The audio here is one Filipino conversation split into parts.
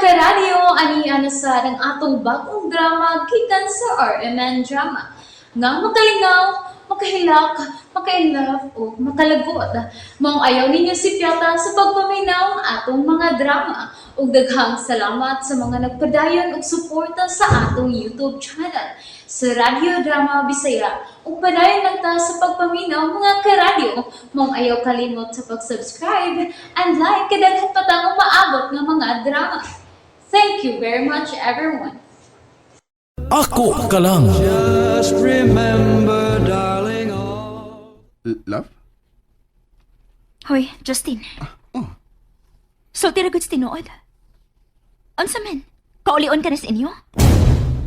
karadyo, ani sa ng atong bagong drama gikan sa RMN Drama. Nga makalingaw, makahilak, makailove, o makalagot. Maong ayaw ninyo si Piata sa pagpaminaw ang atong mga drama. Ug daghang salamat sa mga nagpadayon ug suporta sa atong YouTube channel sa Radio Drama Bisaya. Ug padayon lang ta sa pagpaminaw mga karadyo. Maong ayaw kalimot sa pag-subscribe and like kadaghan pa tang maabot ng mga drama. Thank you very much everyone. Ako ka lang. Just remember, darling, all... Love? Hoy, Justin. Oh. Sulti ra gud tinuod. Unsa man? Kaulion ka na sa inyo?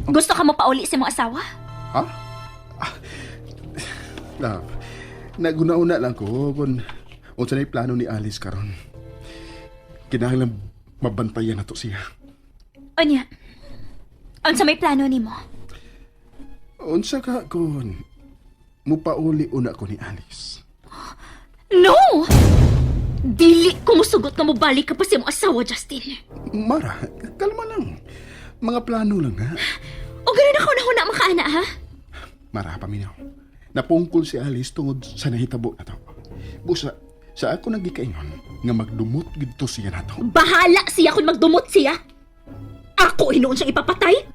Gusto ka mo pauli sa mong asawa? Ha? Love, naguna-una lang ko kung unsa na plano ni Alice karon. Kinahanglan mabantayan na to siya. Anya? Unsa may plano nimo? Unsa ka kung mupauli una ko ni Alice? No! Dili ko musugot nga mo balik ka pa sa mong asawa, Justin. Mara, kalma lang. Mga plano lang ha. O ganun ako na makaana, ha? Mara, paminaw. Napungkol si Alice tungod sa nahitabo na to. Busa, sa ako nagikaingon nga magdumot gito siya na to. Bahala siya kung magdumot siya. Ako hinuon siyang ipapatay?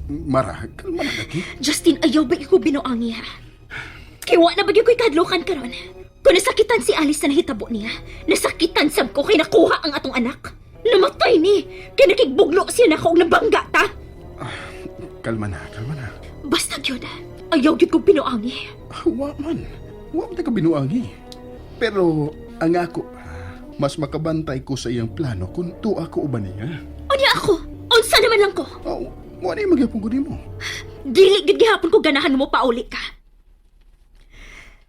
Mara, kalma lang lagi. Justin, ayaw ba ikaw binuangi, ha? Kiwa na ba yung ko'y kadlokan karon? Kung nasakitan si Alice sa nahitabo niya, nasakitan sab ko kay nakuha ang atong anak. Namatay ni, kaya nakigbuglo siya na ako nabangga ta. Kalma na, kalma na. Basta yun, ayaw yun kong pinuangi. Wa man. Wa man ka binuangi. Pero ang ako, mas makabantay ko sa iyang plano kung to ako uban niya. O niya ako, unsa naman lang ko. Oh, wa na yung magyapong ko mo. Dili gid gihapon ko ganahan mo pauli ka.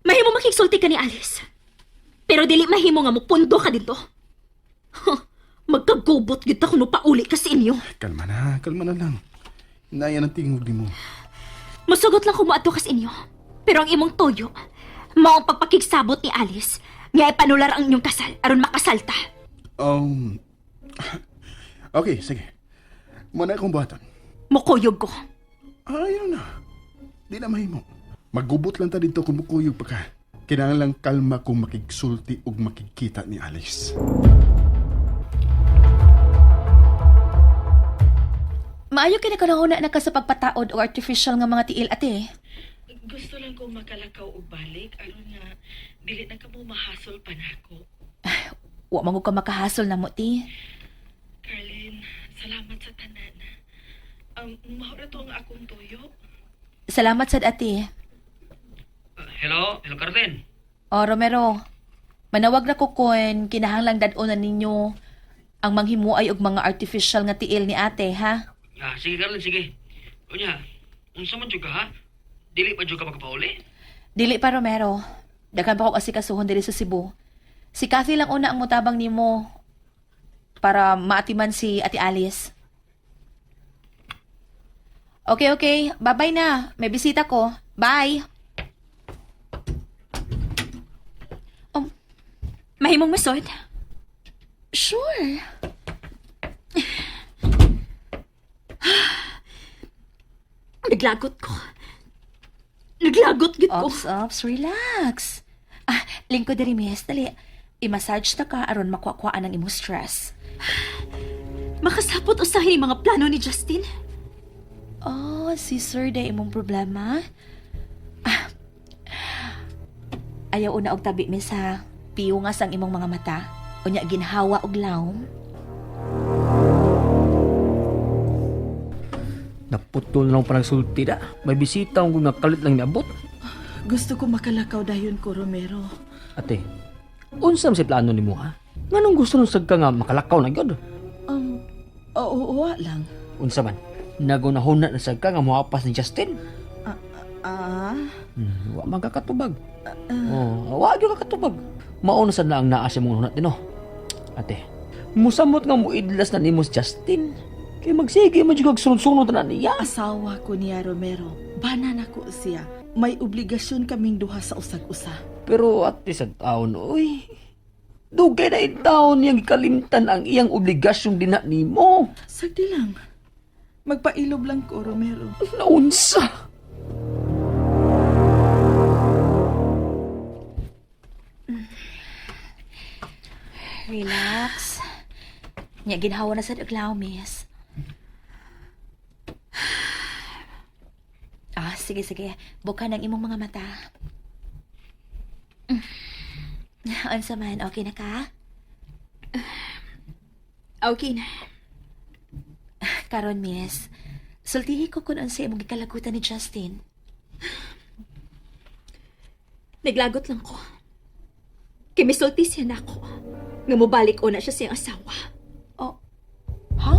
Mahimo makigsulti ka ni Alice. Pero dili mahimo nga mo pundo ka dito. Huh, magkagubot gid ako no pauli ka sa inyo. Kalma na lang. Naya ng tingog mo. Masugot lang kung maato ka sa inyo. Pero ang imong toyo, mao ang pagpakigsabot ni Alice nga ipanular ang inyong kasal aron makasalta. Okay, sige. Muna akong buhatan. Mukuyog ko. Ayaw na. Di na mahimo. Magubot lang ta dito kung mukuyog pa ka. Kailangan lang kalma kung makigsulti ug makikita ni Alice. Maayo kini kanahuna na ka sa pagpataod o artificial nga mga tiil ate. Gusto lang kong makalakaw og balik aron nga dili na kamo mahasol pa nako. Wa man ka makahasol na mo ti. Carlin, salamat sa tanan. Mahura to ang akong tuyo. Salamat sad ate. Hello Carlin. O Romero, manawag na ko kun kinahanglang dad-onan ninyo ang manghimuay og mga artificial nga tiil ni ate ha. Sige Carlin, sige. Unya, unsa man jud ka ha? Dili pa jud ka makapauli? Dili pa Romero. Daghan pa ko asikasuhon diri sa Cebu. Si Kathy lang una ang mutabang nimo para maatiman si Ate Alice. Okay. Bye-bye na. May bisita ko. Bye. Mahimong masod? Sure. Naglagot ko. Naglagot gid ko. Ops, relax. Lingko diri miss, dali. I-massage ta ka aron makuha-kuhaan ang imong stress. Makasapot usahin yung mga plano ni Justin. Oh, si Sir day imong problema. Ayaw una og tabi miss ha. Piyungas ang imong mga mata. Unya ginhawa og lawom. Naputol na lang pa nagsulti da. May bisita kung nakalit lang niabot. Gusto ko makalakaw dayon ko, Romero. Ate, unsa man si plano nimo ha? Nganong gusto nung sagka nga makalakaw na gyud? Oo, lang. Unsa man? Nagunahuna na sagka nga moapas ni Justin. Wa man ka katubag. Wa gyud ka katubag. Mao na sad na ang naa sa mong hunat dino. Ate, musamot nga muidlas na nimo si Justin. Kaya magsige man jud kag sunod-sunod na niya. Asawa ko niya, Romero. Banan ako siya. May obligasyon kaming duha sa usag-usa. Pero at least sa taon, uy, Dugay na in taon niyang kalimtan ang iyang obligasyong dina nimo. Sagdi lang. Magpailob lang ko, Romero. Naunsa? Relax. Nya ginhawa na sa daglaw, miss. Sige, sige. Buka ng imong mga mata. Unsa man, okay na ka? Okay na. Karon, miss. Sultihi ko kung unsa imong gikalagutan ni Justin. Naglagot lang ko. Kimisulti siya na ako. Nga mobalik o na siya siyang asawa. Oh. Ha?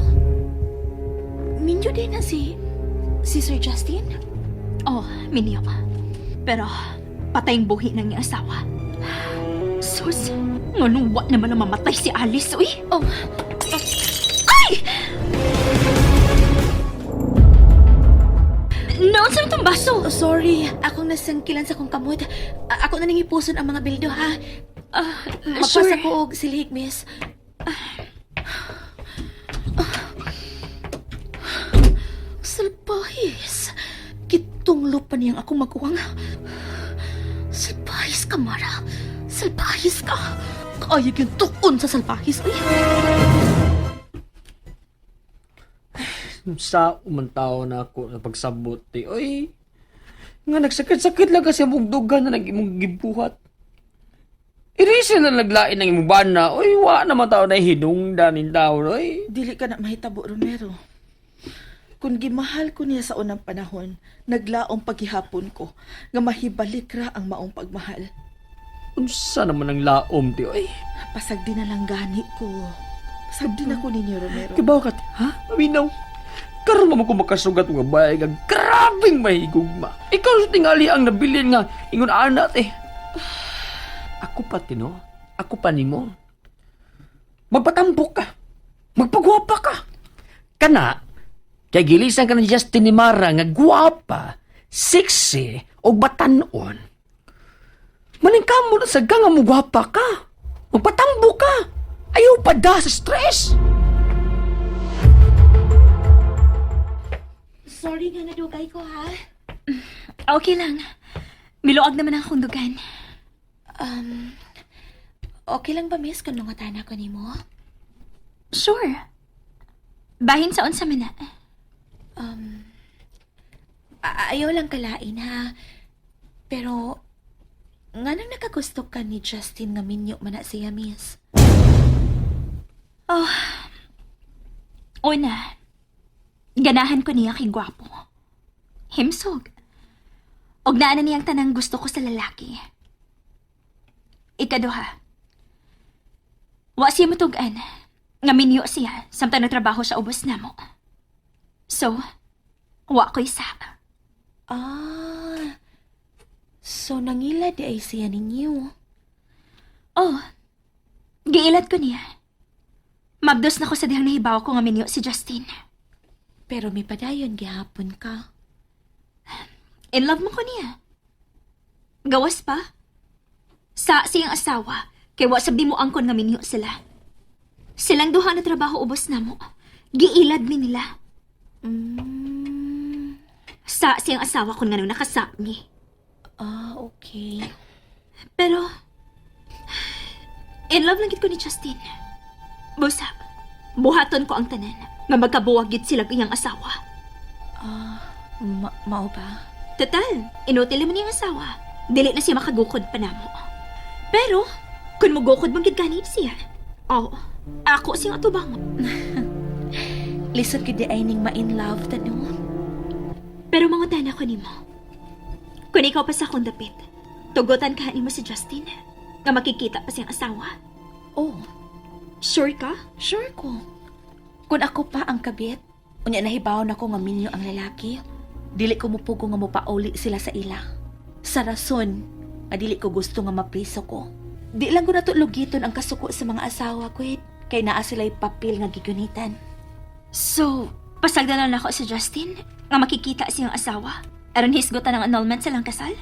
Minyo din na si Sir Justin? Oh, minyo. Pero patayng buhi ng niyang asawa. Sus, nganuwa naman na mamatay si Alice, uy. Oh. Ay! Noon sa itong baso. Oh, sorry. Akong nasangkilan sa kong kamot. Ako na nangipuson ang mga bildo, ha? Sure. Magpasa ko og silhig, miss. Salpahis. Kitong lupa niyang ako magkuwang. Salpahis ka, Mara. Salpahis ka. Kaayag yung tuon sa salpahis. Uy. Sa umantaw na ako na pagsabot ti. Oy, nga nagsakit-sakit lang kasi ang dugan na nag-imong gibuhat. Irisi na naglain ng imong bana. Oy, wa naman tao na hinungdan in tao. Oy, Dili ka na mahitabo, Romero. Kung gimahal ko niya sa unang panahon, naglaong paghihapon ko nga mahibalik ra ang maong pagmahal. unsa naman ang laom ti. Oy, Pasagdi na lang gani ko. Pasagdi na ko ninyo, Romero. kibaw ka ti. Ha? Aminaw. Karon mo ko makasugat nga bayag ang grabing mahigugma. Ikaw sa tingali ang nabilin nga ingon anak eh. Ako pa tino, ako pa nimo. Magpatambok ka. Magpagwapa ka. Kana, kay gilisan ka ng Justin ni Mara nga gwapa, sexy, o batanon. Maningkam mo na sa nga mo gwapa ka. Magpatambok ka. Ayaw pa da sa stress. Sorry nga nadugay ko, ha? Okay lang. Miluag naman ang kundugan. Okay lang ba, miss, kung nungatan ako ni mo? Sure. Bahin sa unsa man na. Ayaw lang kalain, ha? Pero, nga nang nakagusto ka ni Justin nga minyo man na siya, miss. Oh. Una, ganahan ko niya kay gwapo. Himsog. Og naa na niyang tanang gusto ko sa lalaki. Ikaduha. Wa siya matugan. Nga minyo siya samtang nagtrabaho sa ubos namo. So, wa ko isa. So nangilad di ay siya ninyo. Oh, giilat ko niya. Mabdos na ko sa dihang nahibaw ko nga minyo si Justin. Pero may padayon gihapon ka. In love mo ko niya. Gawas pa. Sa siyang asawa, kay wasab di mo angkon nga minyo sila. Silang duha na trabaho ubos na mo. Giilad mi nila. Sa siyang asawa kun nga nung nakasami. Okay. Pero, in love lang gid ko ni Justin. Busa, buhaton ko ang tanan nga magkabuwag gid sila iyang asawa. Mao ba? Total, inutil mo niyang asawa. Dili na siya makagukod pa namo. Pero, kung magukod mong gid gani siya, ako siyang atubang. Lisod gid ay ning ma-in love tano. Pero mangutan ako nimo. Kung ikaw pa sa akong dapit, tugutan ka nimo si Justin, nga makikita pa siyang asawa. Oh, Sure ka? sure ko. Kung ako pa ang kabit, unya nahibaw na ko nga minyo ang lalaki, dili ko mupugo nga mupauli sila sa ila. Sa rason, nga dili ko gusto nga mapriso ko. Di lang ko natulugiton ang kasuko sa mga asawa ko, kay naa sila'y papel nga gigunitan. So, pasagdalan na ako si Justin, nga makikita siyang asawa, aron hisgutan ang annulment silang kasal?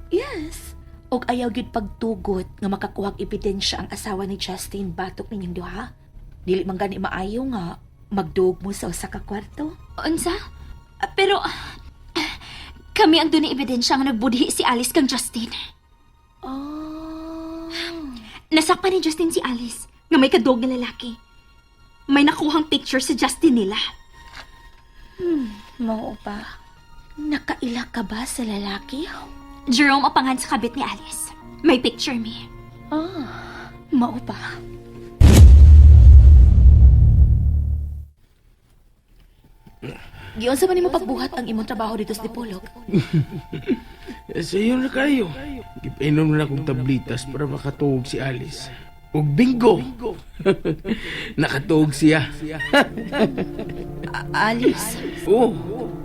Yes, Og ayaw gyud pagtugot nga makakuhag ebidensya ang asawa ni Justin batok ninyong duha. Dili man gani maayo nga magduog mo sa usa ka kwarto. Unsa? Pero kami ang dunay ebidensya nga nagbudhi si Alice kang Justin. Oh. Nasakpan ni Justin si Alice nga may kadog na lalaki. May nakuhang picture sa Justin nila. Mao ba? Nakaila ka ba sa lalaki? Jerome apangan sa kabit ni Alice. May picture me. Mao ba? Giyon sa man nimo pagbuhat ang imong trabaho dito sa Dipolog? Sa iyo na kayo. Ipainom na akong tablitas para makatuog si Alice. Og bingo! Nakatuog siya. Alice? Oh,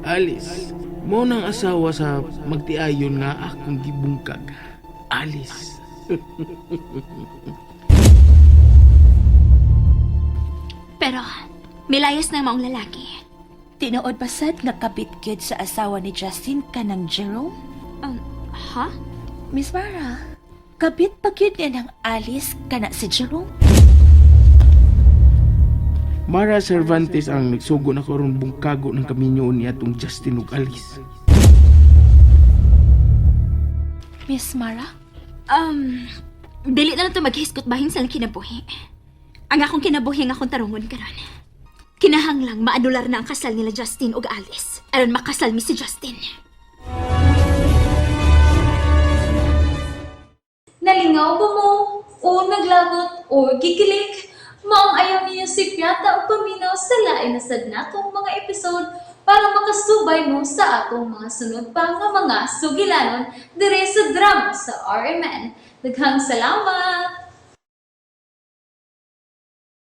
Alice. Mo nang asawa sa magtiayon nga akong gibungkag. Alice. Pero, milayas na maong lalaki. Tinuod ba sad nga kabit gyud sa asawa ni Justin kanang Jerome? Ha? Miss Mara, kabit pa gyud niya ng Alice kana si Jerome? Mara Cervantes ang nagsugo na karon bungkago ng kaminyo niya tong Justin ug Alice. Miss Mara? Dili na lang ito maghiskot bahin sa kinabuhi. Ang akong kinabuhi ang akong tarungon karon. Kinahanglang maanular na ang kasal nila Justin ug Alice. Aron makasal mi si Justin. Nalingaw ba mo? O naglagot? O gikilik? Maong ayaw niyo si Piata o paminaw sa lain na sad natong mga episode para makasubay mo sa atong mga sunod pa nga mga sugilanon dire sa drama sa RMN. Daghang salamat!